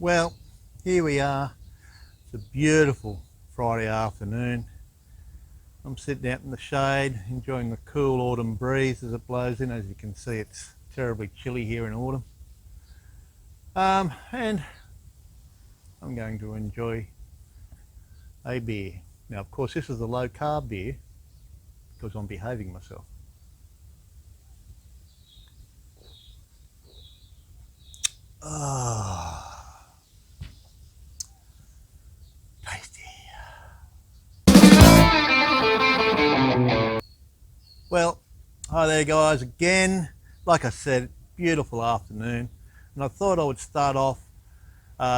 Well, here we are. It's a beautiful Friday afternoon. I'm sitting out in the shade, enjoying the cool autumn breeze as it blows in. As you can see, it's terribly chilly here in autumn. And I'm going to enjoy a beer. Now, of course, this is a low carb beer because I'm behaving myself. Tasty. Well, hi there guys again. Like I said, beautiful afternoon, and I thought I would start off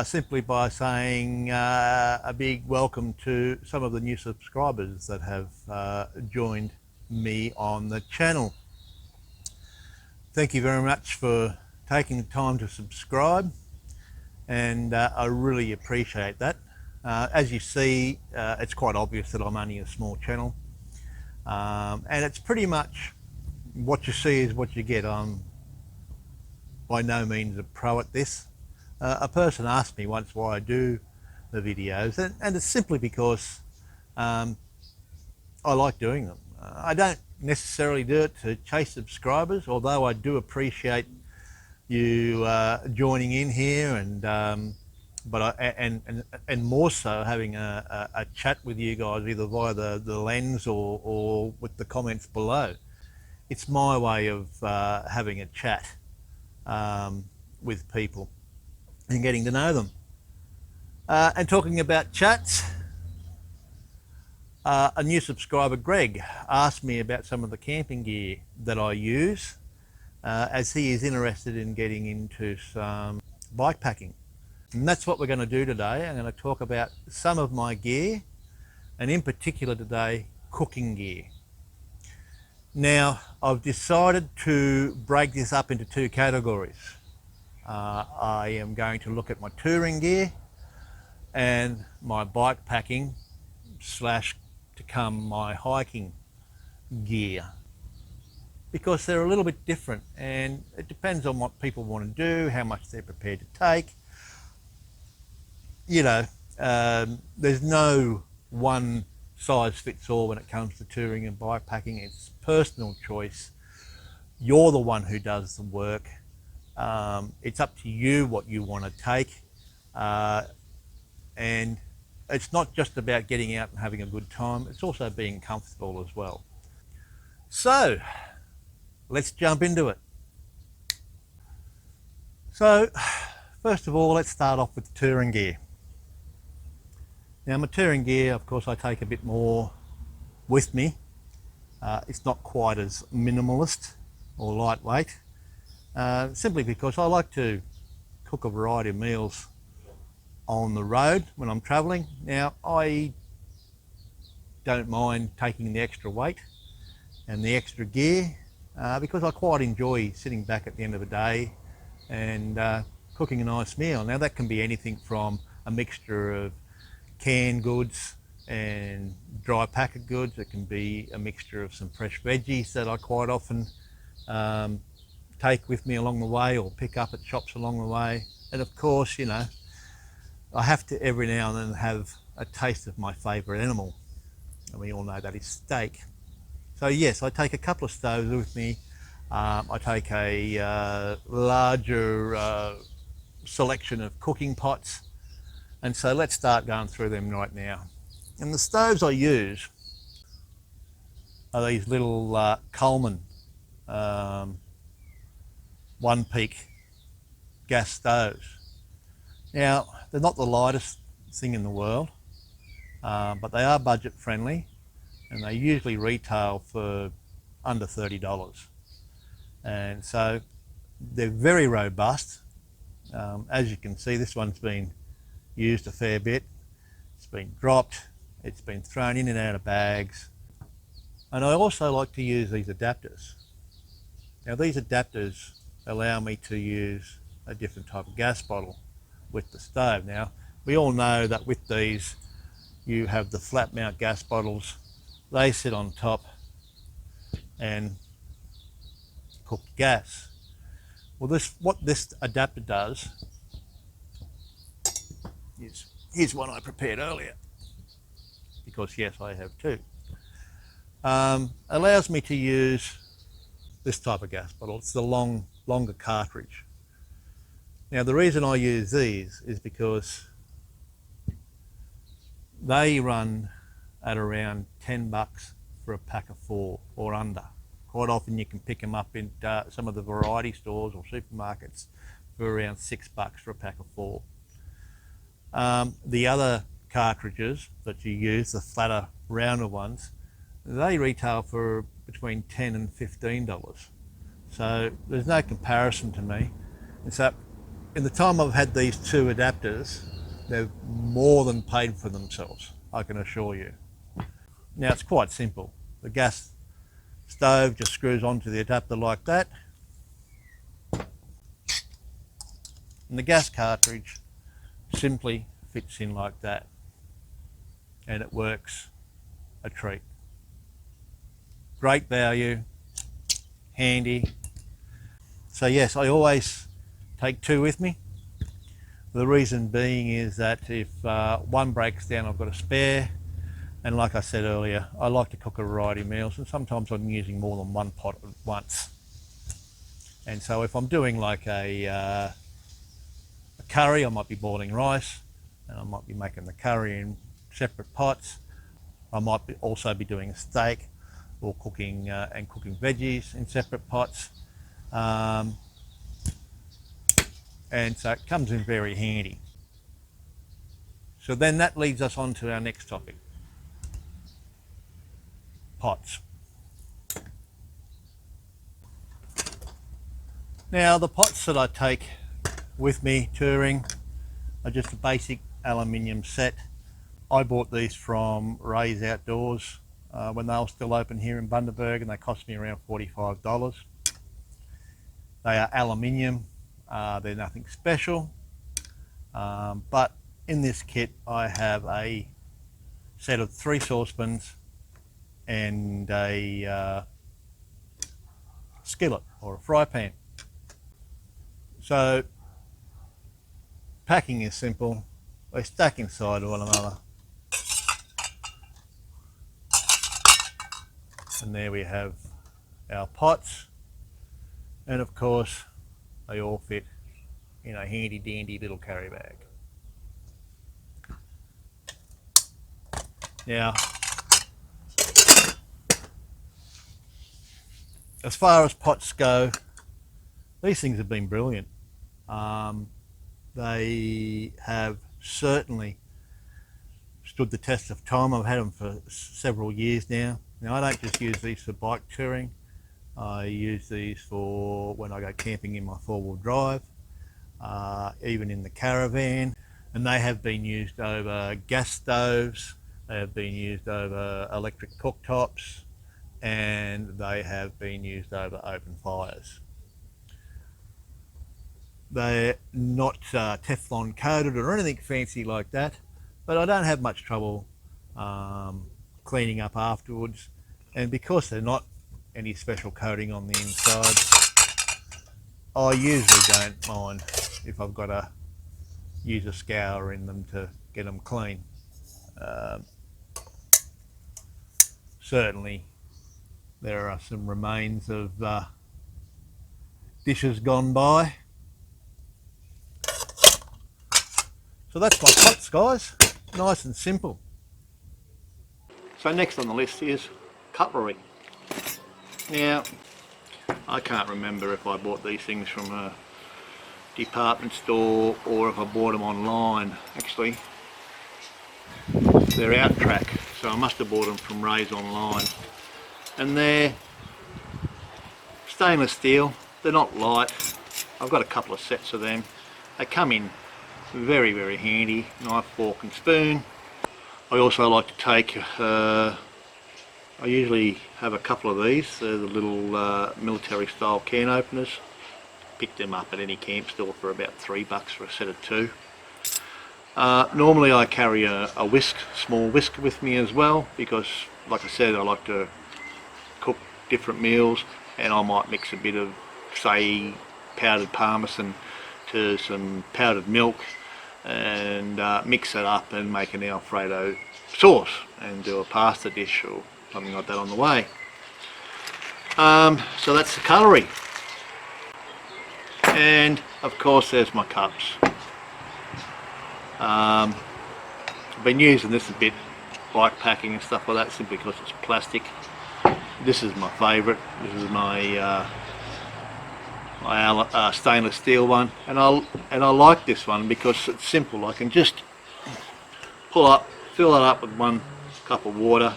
simply by saying a big welcome to some of the new subscribers that have joined me on the channel. Thank you very much for taking the time to subscribe, and I really appreciate that. As you see, it's quite obvious that I'm only a small channel, and it's pretty much what you see is what you get. I'm by no means a pro at this. A person asked me once why I do the videos, and it's simply because I like doing them. I don't necessarily do it to chase subscribers, although I do appreciate you joining in here, and more so having a chat with you guys either via the lens or with the comments below. It's my way of having a chat with people and getting to know them. And talking about chats, a new subscriber, Greg, asked me about some of the camping gear that I use, as he is interested in getting into some bike packing. And that's what we're going to do today. I'm going to talk about some of my gear, and in particular today, cooking gear. Now, I've decided to break this up into two categories. I am going to look at my touring gear and my bike packing slash to come my hiking gear, because they're a little bit different, and it depends on what people want to do, how much they're prepared to take. You know, there's no one size fits all when it comes to touring and bike packing. It's personal choice. You're the one who does the work. It's up to you what you want to take, and it's not just about getting out and having a good time, it's also being comfortable as well. So let's jump into it. So first of all, let's start off with touring gear. Now, my touring gear, of course, I take a bit more with me. It's not quite as minimalist or lightweight, simply because I like to cook a variety of meals on the road when I'm traveling. Now, I don't mind taking the extra weight and the extra gear because I quite enjoy sitting back at the end of the day and cooking a nice meal. Now, that can be anything from a mixture of canned goods and dry packet goods. It can be a mixture of some fresh veggies that I quite often take with me along the way or pick up at shops along the way. And of course, you know, I have to every now and then have a taste of my favourite animal, and we all know that is steak. So yes, I take a couple of stoves with me. I take a larger selection of cooking pots, and so let's start going through them right now. And the stoves I use are these little Coleman one peak gas stoves. Now, they're not the lightest thing in the world, but they are budget friendly, and they usually retail for under $30. And so they're very robust. As you can see, this one's been used a fair bit. It's been dropped, it's been thrown in and out of bags. And I also like to use these adapters. Now, these adapters allow me to use a different type of gas bottle with the stove. Now, we all know that with these you have the flat mount gas bottles. They sit on top and cook gas. Well, what this adapter does Here's one I prepared earlier, because yes, I have two. Allows me to use this type of gas bottle. It's the longer cartridge. Now the reason I use these is because they run at around 10 bucks for a pack of 4 or under. Quite often you can pick them up in some of the variety stores or supermarkets for around 6 bucks for a pack of 4. The other cartridges that you use, the flatter, rounder ones, they retail for between $10 and $15. So there's no comparison to me. And so in the time I've had these two adapters, they've more than paid for themselves, I can assure you. Now it's quite simple. The gas stove just screws onto the adapter like that. And the gas cartridge simply fits in like that. And it works a treat. Great value, handy. So yes, I always take two with me. The reason being is that if one breaks down, I've got a spare. And like I said earlier, I like to cook a variety of meals, and sometimes I'm using more than one pot at once. And so if I'm doing like a curry, I might be boiling rice, and I might be making the curry in separate pots. I might also be doing a steak, or cooking veggies in separate pots. And so it comes in very handy. So then that leads us on to our next topic. Pots. Now the pots that I take with me touring are just a basic aluminium set. I bought these from Ray's Outdoors when they were still open here in Bundaberg, and they cost me around $45. They are aluminium, they're nothing special, but in this kit I have a set of 3 saucepans and a skillet or a fry pan. So packing is simple. They stack inside one another. And there we have our pots, and of course they all fit in a handy dandy little carry bag. Now, as far as pots go, these things have been brilliant. They have certainly stood the test of time. I've had them for several years now. Now I don't just use these for bike touring, I use these for when I go camping in my 4-wheel drive, even in the caravan, and they have been used over gas stoves, they have been used over electric cooktops, and they have been used over open fires. They're not Teflon coated or anything fancy like that, but I don't have much trouble cleaning up afterwards, and because they're not any special coating on the inside, I usually don't mind if I've got to use a scour in them to get them clean. Certainly there are some remains of dishes gone by. So that's my pots, guys, nice and simple. So next on the list is cutlery. Now, I can't remember if I bought these things from a department store or if I bought them online. Actually, they're out-track, so I must have bought them from Ray's online. And they're stainless steel, they're not light. I've got a couple of sets of them. They come in very, very handy, knife, fork and spoon. I also like to take, I usually have a couple of these. They're the little military style can openers. Pick them up at any camp store for about $3 for a set of 2. Normally I carry a whisk, small whisk with me as well, because like I said, I like to cook different meals, and I might mix a bit of, say, powdered parmesan to some powdered milk, and mix it up and make an Alfredo sauce and do a pasta dish or something like that on the way. So that's the cutlery, and of course there's my cups. I've been using this a bit, bike packing and stuff like that, simply because it's plastic. This is my favourite. This is my stainless steel one, and I like this one because it's simple. I can just fill it up with 1 cup of water,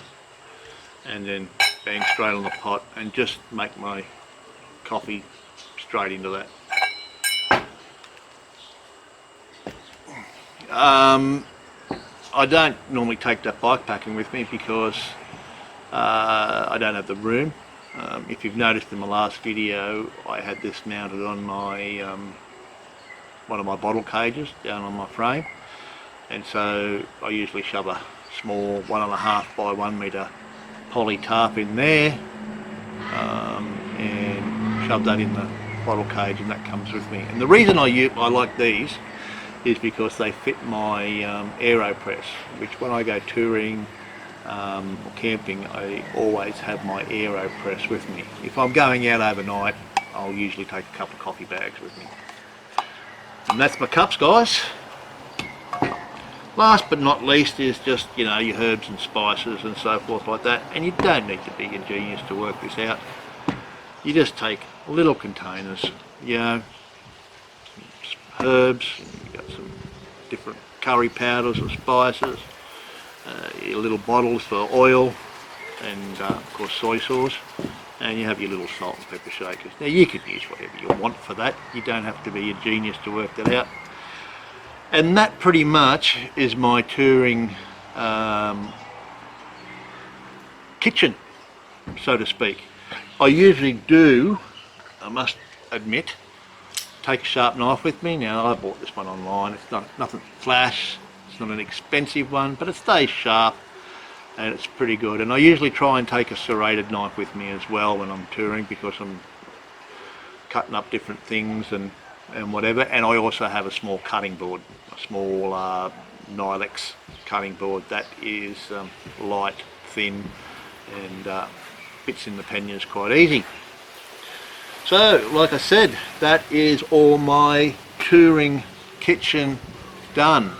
and then bang, straight on the pot, and just make my coffee straight into that. I don't normally take that bike packing with me because I don't have the room. If you've noticed in my last video, I had this mounted on my one of my bottle cages down on my frame, and so I usually shove a small 1.5 by 1 metre poly tarp in there, and shove that in the bottle cage, and that comes with me. And the reason I like these is because they fit my AeroPress, which when I go touring or camping, I always have my AeroPress with me. If I'm going out overnight, I'll usually take a couple of coffee bags with me. And that's my cups, guys. Last but not least is just, you know, your herbs and spices and so forth like that. And you don't need to be a genius to work this out. You just take little containers, you know, herbs, you've got some different curry powders or spices, your little bottles for oil, and of course soy sauce, and you have your little salt and pepper shakers. Now you can use whatever you want for that. You don't have to be a genius to work that out. And that pretty much is my touring kitchen, so to speak. I usually do, I must admit, take a sharp knife with me. Now I bought this one online. It's nothing flash, it's not an expensive one, but it stays sharp and it's pretty good. And I usually try and take a serrated knife with me as well when I'm touring, because I'm cutting up different things and whatever. And I also have a small cutting board, a small Nylex cutting board that is light, thin, and fits in the panniers quite easy. So, like I said, that is all my touring kitchen done.